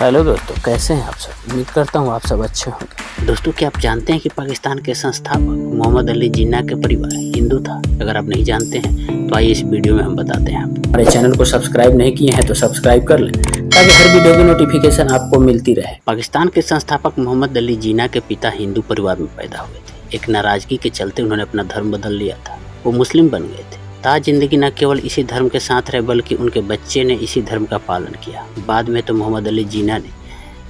Hello दोस्तों, कैसे हैं आप सब। उम्मीद करता हूँ आप सब अच्छे होंगे। दोस्तों, क्या आप जानते हैं कि पाकिस्तान के संस्थापक मोहम्मद अली जिन्ना के परिवार हिंदू था। अगर आप नहीं जानते हैं तो आइए इस वीडियो में हम बताते हैं। हमारे चैनल को सब्सक्राइब नहीं किए हैं तो सब्सक्राइब कर लें ताकि हर वीडियो की नोटिफिकेशन आपको मिलती रहे। पाकिस्तान के संस्थापक मोहम्मद अली जिन्ना के पिता हिंदू परिवार में पैदा हुए थे। एक नाराजगी के चलते उन्होंने अपना धर्म बदल लिया था। वो मुस्लिम बन गए थे। ताज जिंदगी न केवल इसी धर्म के साथ रहे बल्कि उनके बच्चे ने इसी धर्म का पालन किया। बाद में तो मोहम्मद अली जिन्ना ने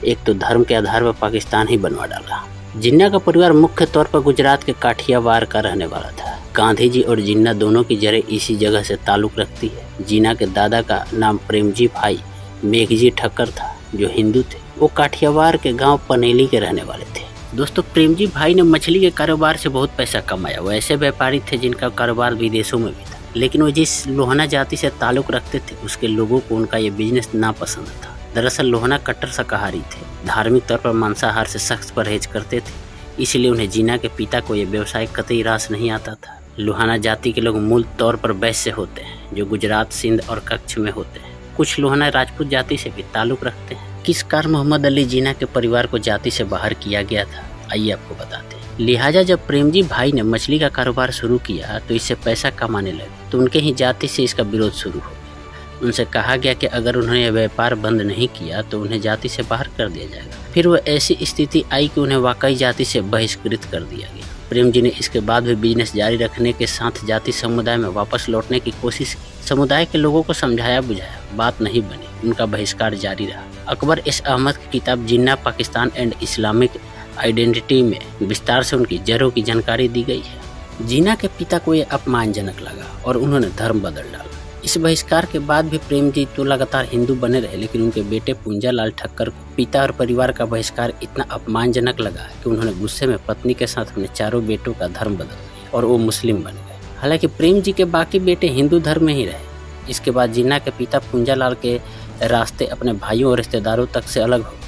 एक तो धर्म के आधार पर पाकिस्तान ही बनवा डाला। जिन्ना का परिवार मुख्य तौर पर गुजरात के काठियावाड़ का रहने वाला था। गांधी जी और जिन्ना दोनों की जड़ें इसी जगह से ताल्लुक रखती है। जिन्ना के दादा का नाम प्रेमजी भाई मेघजी ठक्कर था, जो हिंदू थे। वो काठियावाड़ के गाँव पनेली के रहने वाले थे। दोस्तों, प्रेमजी भाई ने मछली के कारोबार से बहुत पैसा कमाया। वो ऐसे व्यापारी थे जिनका कारोबार विदेशों में भी था, लेकिन वो जिस लोहना जाति से ताल्लुक रखते थे उसके लोगों को उनका ये बिजनेस नापसंद था। दरअसल लोहना कट्टर शाकाहारी थे, धार्मिक तौर पर मांसाहार से सख्त परहेज करते थे। इसलिए उन्हें जिन्ना के पिता को यह व्यवसाय कतई रास नहीं आता था। लोहाना जाति के लोग मूल तौर पर वैश्य होते हैं, जो गुजरात, सिंध और कच्छ में होते हैं। कुछ लोहाना राजपूत जाति से भी ताल्लुक रखते हैं। किस कारण मोहम्मद अली जिन्ना के परिवार को जाति से बाहर किया गया था, आइए आपको बताते हैं। लिहाजा जब प्रेमजी भाई ने मछली का कारोबार शुरू किया तो इससे पैसा कमाने लगे, तो उनके ही जाति से इसका विरोध शुरू हो गया। उनसे कहा गया कि अगर उन्होंने यह व्यापार बंद नहीं किया तो उन्हें जाति से बाहर कर दिया जाएगा। फिर वो ऐसी स्थिति आई कि उन्हें वाकई जाति से बहिष्कृत कर दिया गया। प्रेम जी ने इसके बाद भी बिजनेस जारी रखने के साथ जाति समुदाय में वापस लौटने की कोशिश की। समुदाय के लोगों को समझाया बुझाया, बात नहीं बनी। उनका बहिष्कार जारी रहा। अकबर एस अहमद की किताब जिन्ना पाकिस्तान एंड इस्लामिक आइडेंटिटी में विस्तार से उनकी जड़ों की जानकारी दी गई है। जिन्ना के पिता को यह अपमानजनक लगा और उन्होंने धर्म बदल डाला। इस बहिष्कार के बाद भी प्रेम जी तो लगातार हिंदू बने रहे, लेकिन उनके बेटे पूंजालाल ठक्कर को पिता और परिवार का बहिष्कार इतना अपमानजनक लगा कि उन्होंने गुस्से में पत्नी के साथ अपने चारों बेटों का धर्म बदल दिया और वो मुस्लिम बन गए। हालांकि प्रेम जी के बाकी बेटे हिंदू धर्म में ही रहे। इसके बाद जिन्ना के पिता पूंजालाल के रास्ते अपने भाइयों और रिश्तेदारों तक से अलग हो गए।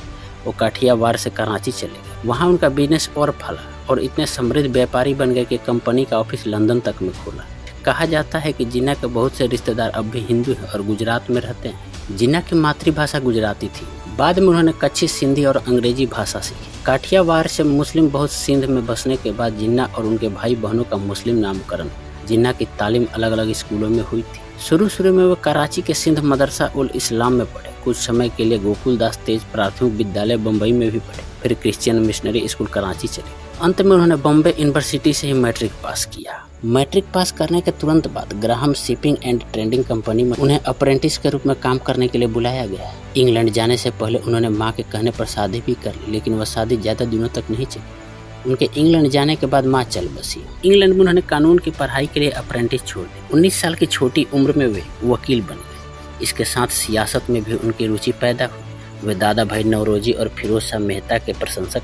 वो काठियावाड़ से कराची चले गए। वहाँ उनका बिजनेस और फला और इतने समृद्ध व्यापारी बन गए कि कंपनी का ऑफिस लंदन तक में खोला। कहा जाता है कि जिन्ना के बहुत से रिश्तेदार अब भी हिंदू हैं और गुजरात में रहते हैं। जिन्ना की मातृभाषा गुजराती थी। बाद में उन्होंने कच्ची, सिंधी और अंग्रेजी भाषा सीखी। काठियावाड़ से मुस्लिम बहुत सिंध में बसने के बाद जिन्ना और उनके भाई बहनों का मुस्लिम नामकरण। जिन्ना की तालीम अलग अलग स्कूलों में हुई थी। शुरू में वो कराची के सिंध मदरसा उल इस्लाम में पढ़े। कुछ समय के लिए गोकुलदास तेज प्राथमिक विद्यालय बम्बई में भी पढ़े। फिर क्रिश्चियन मिशनरी स्कूल कराची चले। अंत में उन्होंने बॉम्बे यूनिवर्सिटी से ही मैट्रिक पास किया। मैट्रिक पास करने के तुरंत बाद Graham shipping and trading company में उन्हें अप्रेंटिस के रूप में काम करने के लिए बुलाया गया। इंग्लैंड जाने से पहले उन्होंने मां के कहने पर शादी भी कर ली, लेकिन वह शादी ज्यादा दिनों तक नहीं चली। उनके इंग्लैंड जाने के बाद मां चल बसी। इंग्लैंड में उन्होंने कानून की पढ़ाई के लिए अप्रेंटिस छोड़ दी। 19 साल की छोटी उम्र में वे वकील बन गए। इसके साथ सियासत में भी उनकी रुचि पैदा हुई। वे दादा भाई नौरोजी और फिरोज शाह मेहता के प्रशंसक।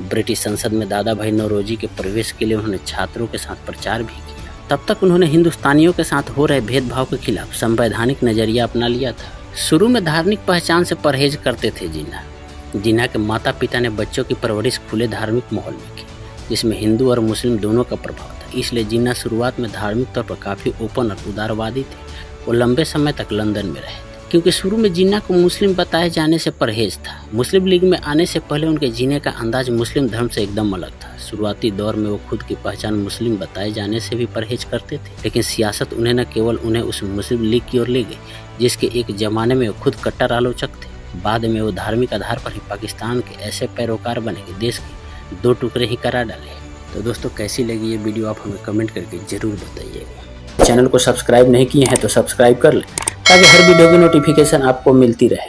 ब्रिटिश संसद में दादा भाई नौरोजी के प्रवेश के लिए उन्होंने छात्रों के साथ प्रचार भी किया। तब तक उन्होंने हिंदुस्तानियों के साथ हो रहे भेदभाव के खिलाफ संवैधानिक नजरिया अपना लिया था। शुरू में धार्मिक पहचान से परहेज करते थे जिन्ना के माता पिता ने बच्चों की परवरिश खुले धार्मिक माहौल में की, जिसमें हिंदू और मुस्लिम दोनों का प्रभाव था। इसलिए जिन्ना शुरुआत में धार्मिक तौर पर काफी ओपन और उदारवादी थे। वो लंबे समय तक लंदन में रहे, क्योंकि शुरू में जिन्ना को मुस्लिम बताए जाने से परहेज था। मुस्लिम लीग में आने से पहले उनके जीने का अंदाज मुस्लिम धर्म से एकदम अलग था। शुरुआती दौर में वो खुद की पहचान मुस्लिम बताए जाने से भी परहेज करते थे, लेकिन सियासत उन्हें न केवल उन्हें उस मुस्लिम लीग की ओर ले गई जिसके एक जमाने में वो खुद कट्टर आलोचक थे। बाद में वो धार्मिक आधार पर ही पाकिस्तान के ऐसे पैरोकार बने कि देश के 2 टुकड़े ही करा डाले। तो दोस्तों, कैसी लगी ये वीडियो आप हमें कमेंट करके जरूर बताइएगा। चैनल को सब्सक्राइब नहीं किए हैं तो सब्सक्राइब कर लें ताकि हर वीडियो की नोटिफिकेशन आपको मिलती रहे।